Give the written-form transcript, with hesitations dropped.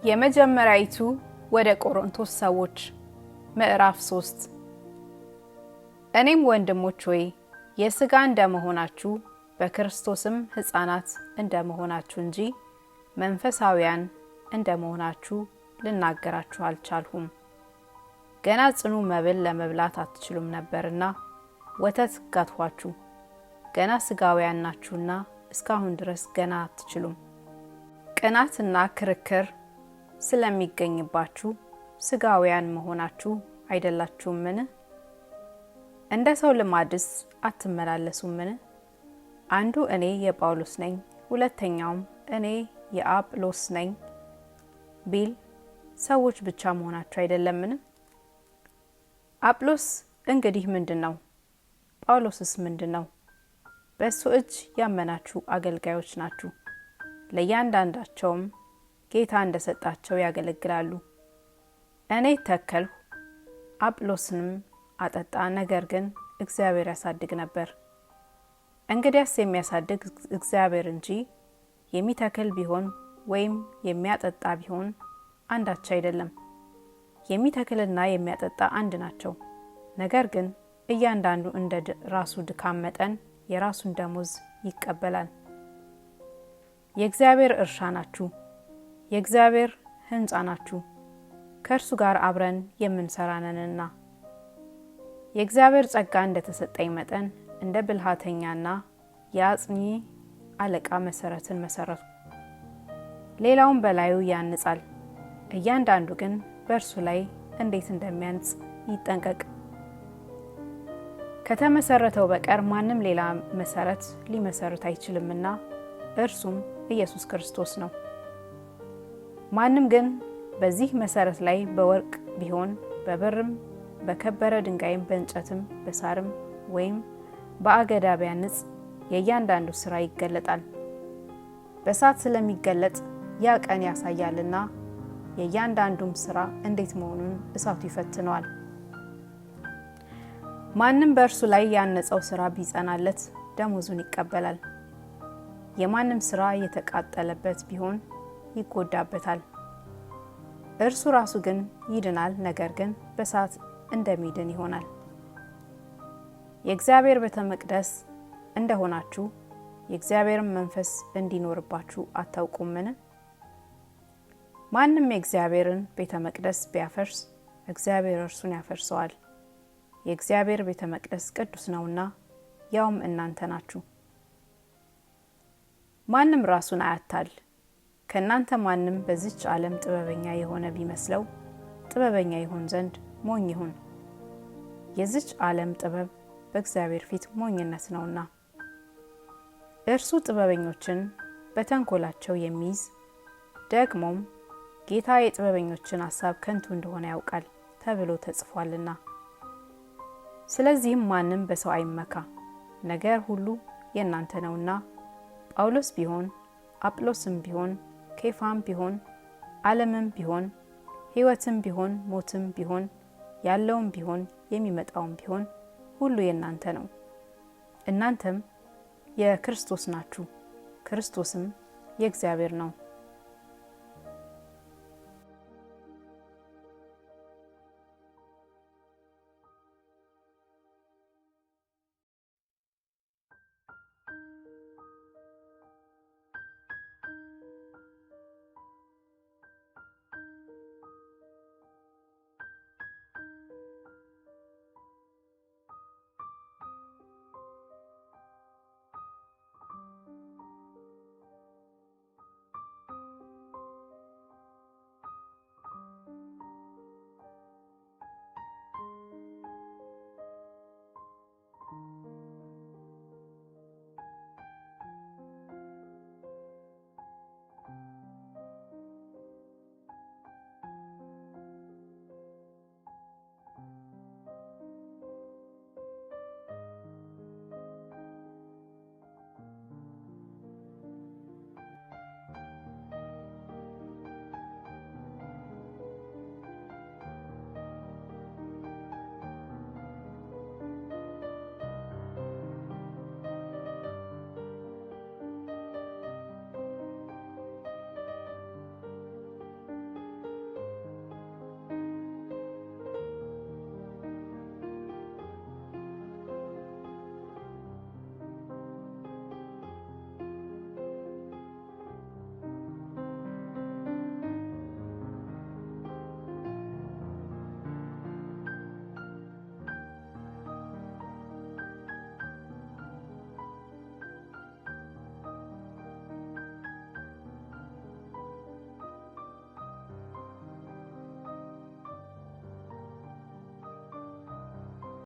የመጀመሪያይቱ ወደ ቆሮንቶስ ሰዎች ምዕራፍ 3 እኔም ወንድሞች ሆይ የሥጋ እንደመሆናችሁ በክርስቶስም ሕፃናት እንደመሆናችሁ እንጂ መንፈሳውያን እንደመሆናችሁ ልናገራችሁ አልቻልሁም። ገና ጽኑ መብል ለመብላት አትችሉም ነበርና ወተት ጋትኋችሁ። ገና ሥጋውያን ናችሁና እስካሁን ድረስ ገና አትችሉም። ቅናትና ክርክር ስለሚገኝባችሁ ሥጋውያን መሆናችሁ አይደላችሁምን? እንደ ሰው ልማድስ አትመላለሱምን? አንዱ እኔ የጳውሎስ ነኝ፣ ሁለተኛውም እኔ የአጵሎስ ነኝ ቢል ሰዎች ብቻ መሆናችሁ አይደለምን? አጵሎስ እንግዲህ ምንድነው? ጳውሎስስ ምንድነው? በእሱ እጅ ያመናችሁ አገልጋዮች ናችሁ። ለእያንዳንዳቸውም ጌታ እንደሰጣቸው ያገለግላሉ። እኔ ተከልሁ፣ አጵሎስንም አጠጣ፣ ነገር ግን እግዚአብሔር ያሳድግ ነበር። እንግዲያስ የሚያሳድግ እግዚአብሔር እንጂ የሚተክል ቢሆን ወይም የሚያጠጣ ቢሆን አንዳች አይደለም። የሚተክልና የሚያጠጣ አንድ ናቸው። ነገር ግን እያንዳንዱ እንደ ራሱ ድካም መጠን የራሱን ደሞዝ ይቀበላል። የእግዚአብሔር እርሻ ናችሁ፣ የእግዚአብሔር ሕንጻ ናችሁ፣ ከእርሱ ጋር አብረን የምንሰራ ነንና። የእግዚአብሔር ጸጋ እንደተሰጠኝ መጠን እንደ ብልሃተኛና የአጽኚ አለቃ መሰረትን መሰረቱ። ሌላውን በላዩ ያንጻል፣ እያንዳንዱ ግን በእርሱ ላይ እንዴት እንደሚያንጽ ይጠንቀቅ። ከተመሰረተው በቀር ማንም ሌላ መሰረት ሊመሰርት አይችልምና እርሱም ኢየሱስ ክርስቶስ ነው። ማንም ግን በዚህ መሰረት ላይ በወርቅ ቢሆን በብርም በከበረ ድንጋይም በእንጨትም በሳርም ወይም በአገዳ ቢያንጽ የእያንዳንዱ ስራ ይገለጣል። በእሳት ስለሚገለጥ ያ ቀን ያሳያልና የእያንዳንዱም ስራ እንዴት መሆኑን እሳቱ ይፈትነዋል። ማንም በእርሱ ላይ ያነጸው ስራ ቢጸናለት ደሞዙን ይቀበላል። የማንም ስራ የተቃጠለበት ቢሆን ይጎዳበታል። እርሱ ራሱ ግን ይድናል፣ ነገር ግን በእሳት እንደሚድን ይሆናል። የእግዚአብሔር ቤተ መቅደስ እንደሆናችሁ የእግዚአብሔርን መንፈስ እንዲኖርባችሁ አታውቁምን? ማንም የእግዚአብሔርን ቤተ መቅደስ ቢያፈርስ እግዚአብሔር እርሱን ያፈርሰዋል። የእግዚአብሔር ቤተ መቅደስ ቅዱስ ነውና ያውም እናንተ ናችሁ። ማንም ራሱን አያታል። ከእናንተ ማንም በዚች ዓለም ጥበበኛ የሆነ ቢመስለው ጥበበኛ ይሆን ዘንድ ሞኝ ይሁን። የዚች ዓለም ጥበብ በእግዚአብሔር ፊት ሞኝነት ነውና። እርሱ ጥበበኞችን በተንኮላቸው የሚይዝ ደግሞም ጌታ የጥበበኞችን ሐሳብ ከንቱ እንደሆነ ያውቃል ተብሎ ተጽፏልና። ስለዚህም ማንም በሰው አይመካ፣ ነገር ሁሉ የእናንተ ነውና። ጳውሎስ ቢሆን አጵሎስም ቢሆን ኬፋም ቢሆን ዓለምም ቢሆን ሕይወትም ቢሆን ሞትም ቢሆን ያለውም ቢሆን የሚመጣውም ቢሆን ሁሉ የእናንተ ነው። እናንተም የክርስቶስ ናችሁ፣ ክርስቶስም የእግዚአብሔር ነው።